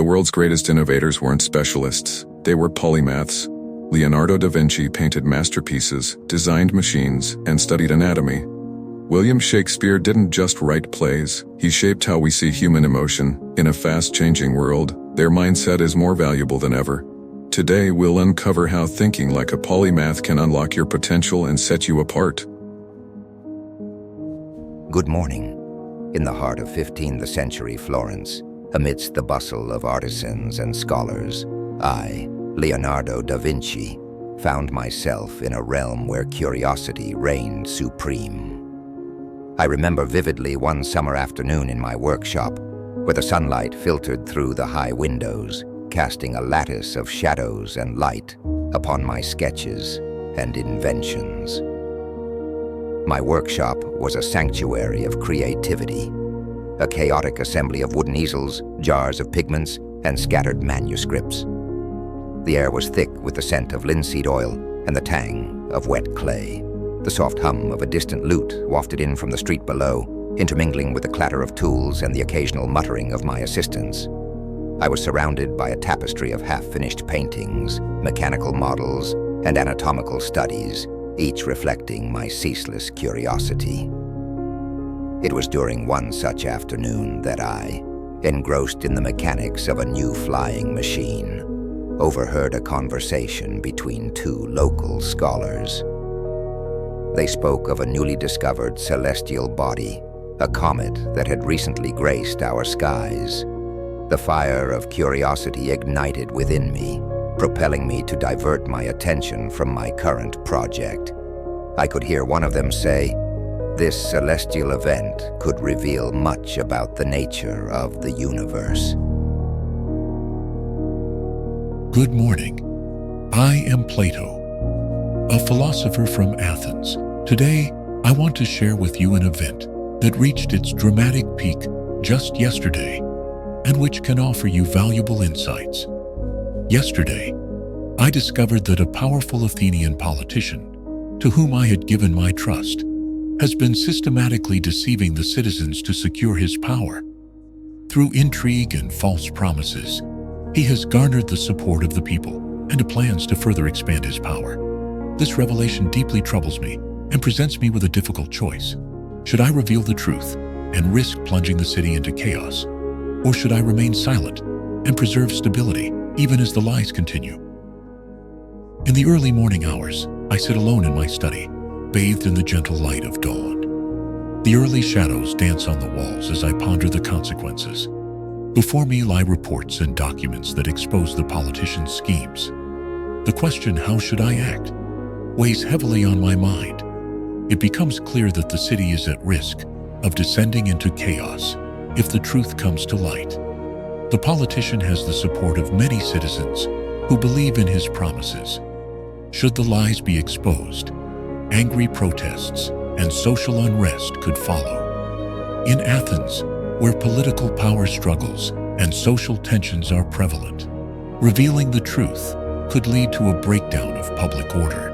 The world's greatest innovators weren't specialists, they were polymaths. Leonardo da Vinci painted masterpieces, designed machines, and studied anatomy. William Shakespeare didn't just write plays, he shaped how we see human emotion. In a fast-changing world, their mindset is more valuable than ever. Today we'll uncover how thinking like a polymath can unlock your potential and set you apart. Good morning. In the heart of 15th century Florence, amidst the bustle of artisans and scholars, I, Leonardo da Vinci, found myself in a realm where curiosity reigned supreme. I remember vividly one summer afternoon in my workshop, where the sunlight filtered through the high windows, casting a lattice of shadows and light upon my sketches and inventions. My workshop was a sanctuary of creativity, a chaotic assembly of wooden easels, jars of pigments, and scattered manuscripts. The air was thick with the scent of linseed oil and the tang of wet clay. The soft hum of a distant lute wafted in from the street below, intermingling with the clatter of tools and the occasional muttering of my assistants. I was surrounded by a tapestry of half-finished paintings, mechanical models, and anatomical studies, each reflecting my ceaseless curiosity. It was during one such afternoon that I, engrossed in the mechanics of a new flying machine, overheard a conversation between two local scholars. They spoke of a newly discovered celestial body, a comet that had recently graced our skies. The fire of curiosity ignited within me, propelling me to divert my attention from my current project. I could hear one of them say, "This celestial event could reveal much about the nature of the universe." Good morning. I am Plato, a philosopher from Athens. Today, I want to share with you an event that reached its dramatic peak just yesterday and which can offer you valuable insights. Yesterday, I discovered that a powerful Athenian politician, to whom I had given my trust, has been systematically deceiving the citizens to secure his power. Through intrigue and false promises, he has garnered the support of the people and plans to further expand his power. This revelation deeply troubles me and presents me with a difficult choice. Should I reveal the truth and risk plunging the city into chaos? Or should I remain silent and preserve stability even as the lies continue? In the early morning hours, I sit alone in my study, bathed in the gentle light of dawn. The early shadows dance on the walls as I ponder the consequences. Before me lie reports and documents that expose the politician's schemes. The question, how should I act, weighs heavily on my mind. It becomes clear that the city is at risk of descending into chaos if the truth comes to light. The politician has the support of many citizens who believe in his promises. Should the lies be exposed, angry protests and social unrest could follow. In Athens, where political power struggles and social tensions are prevalent, revealing the truth could lead to a breakdown of public order.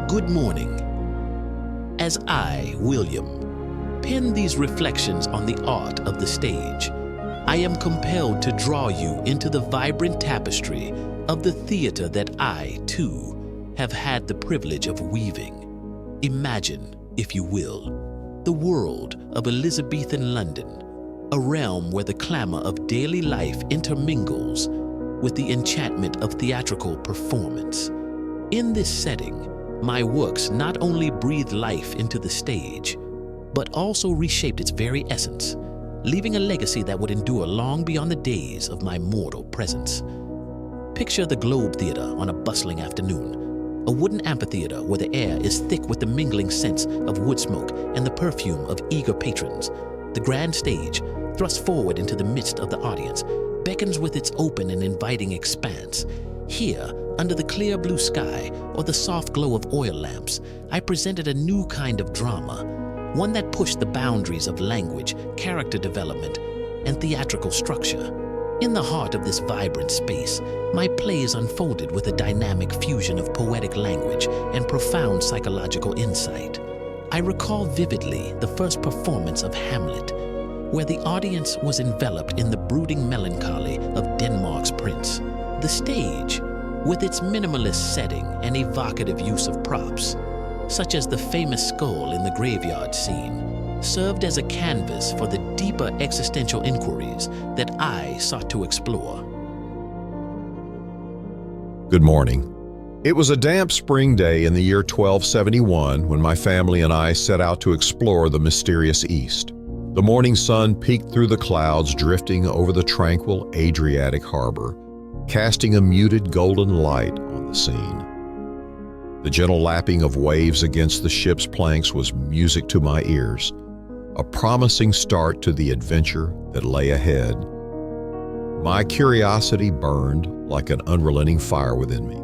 Good morning. As I, William, pen these reflections on the art of the stage, I am compelled to draw you into the vibrant tapestry of the theater that I, too, have had the privilege of weaving. Imagine, if you will, the world of Elizabethan London, a realm where the clamor of daily life intermingles with the enchantment of theatrical performance. In this setting, my works not only breathed life into the stage, but also reshaped its very essence, leaving a legacy that would endure long beyond the days of my mortal presence. Picture the Globe Theatre on a bustling afternoon, a wooden amphitheater where the air is thick with the mingling scents of wood smoke and the perfume of eager patrons. The grand stage, thrust forward into the midst of the audience, beckons with its open and inviting expanse. Here, under the clear blue sky or the soft glow of oil lamps, I presented a new kind of drama, one that pushed the boundaries of language, character development, and theatrical structure. In the heart of this vibrant space, my plays unfolded with a dynamic fusion of poetic language and profound psychological insight. I recall vividly the first performance of Hamlet, where the audience was enveloped in the brooding melancholy of Denmark's prince. The stage, with its minimalist setting and evocative use of props, such as the famous skull in the graveyard scene, served as a canvas for the deeper existential inquiries that I sought to explore. Good morning. It was a damp spring day in the year 1271 when my family and I set out to explore the mysterious East. The morning sun peeked through the clouds, drifting over the tranquil Adriatic harbor, casting a muted golden light on the scene. The gentle lapping of waves against the ship's planks was music to my ears, a promising start to the adventure that lay ahead. My curiosity burned like an unrelenting fire within me.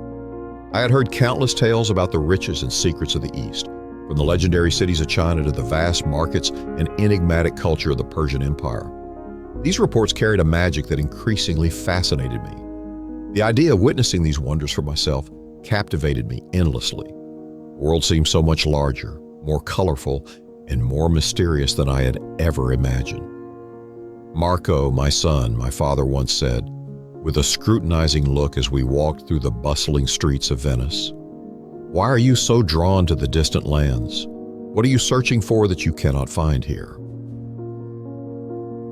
I had heard countless tales about the riches and secrets of the East, from the legendary cities of China to the vast markets and enigmatic culture of the Persian Empire. These reports carried a magic that increasingly fascinated me. The idea of witnessing these wonders for myself captivated me endlessly. The world seemed so much larger, more colorful, and more mysterious than I had ever imagined. Marco, my son, my father once said, with a scrutinizing look as we walked through the bustling streets of Venice, "Why are you so drawn to the distant lands? What are you searching for that you cannot find here?"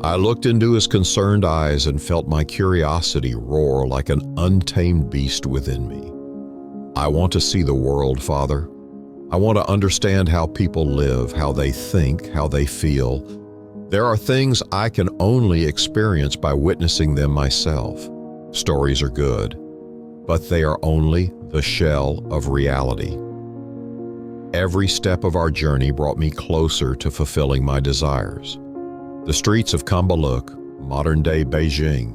I looked into his concerned eyes and felt my curiosity roar like an untamed beast within me. "I want to see the world, Father. I want to understand how people live, how they think, how they feel. There are things I can only experience by witnessing them myself. Stories are good, but they are only the shell of reality." Every step of our journey brought me closer to fulfilling my desires. The streets of Cambaluc, modern-day Beijing,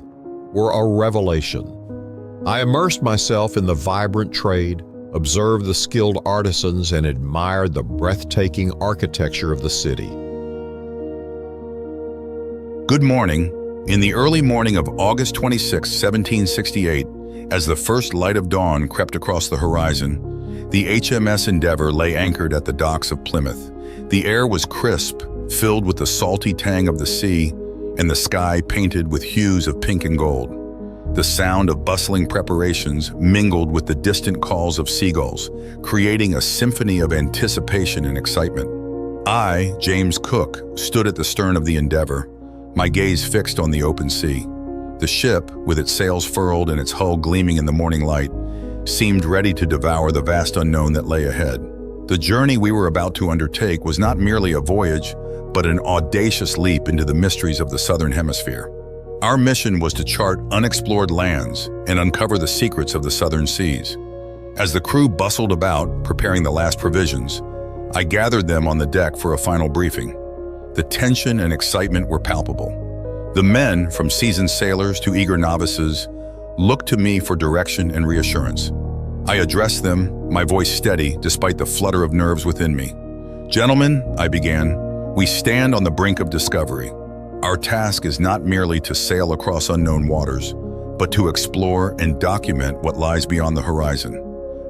were a revelation. I immersed myself in the vibrant trade, observed the skilled artisans, and admired the breathtaking architecture of the city. Good morning. In the early morning of August 26, 1768, as the first light of dawn crept across the horizon, the HMS Endeavour lay anchored at the docks of Plymouth. The air was crisp, filled with the salty tang of the sea, and the sky painted with hues of pink and gold. The sound of bustling preparations mingled with the distant calls of seagulls, creating a symphony of anticipation and excitement. I, James Cook, stood at the stern of the Endeavour, my gaze fixed on the open sea. The ship, with its sails furled and its hull gleaming in the morning light, seemed ready to devour the vast unknown that lay ahead. The journey we were about to undertake was not merely a voyage, but an audacious leap into the mysteries of the Southern Hemisphere. Our mission was to chart unexplored lands and uncover the secrets of the Southern Seas. As the crew bustled about, preparing the last provisions, I gathered them on the deck for a final briefing. The tension and excitement were palpable. The men, from seasoned sailors to eager novices, looked to me for direction and reassurance. I addressed them, my voice steady despite the flutter of nerves within me. "Gentlemen," I began, "we stand on the brink of discovery. Our task is not merely to sail across unknown waters, but to explore and document what lies beyond the horizon.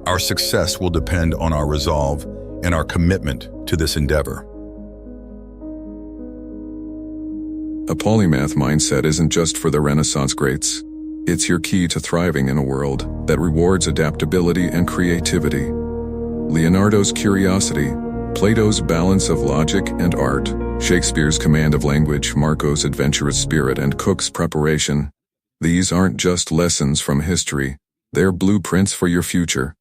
Our success will depend on our resolve and our commitment to this endeavor." A polymath mindset isn't just for the Renaissance greats. It's your key to thriving in a world that rewards adaptability and creativity. Leonardo's curiosity, Plato's balance of logic and art, Shakespeare's command of language, Marco's adventurous spirit, and Cook's preparation. These aren't just lessons from history, they're blueprints for your future.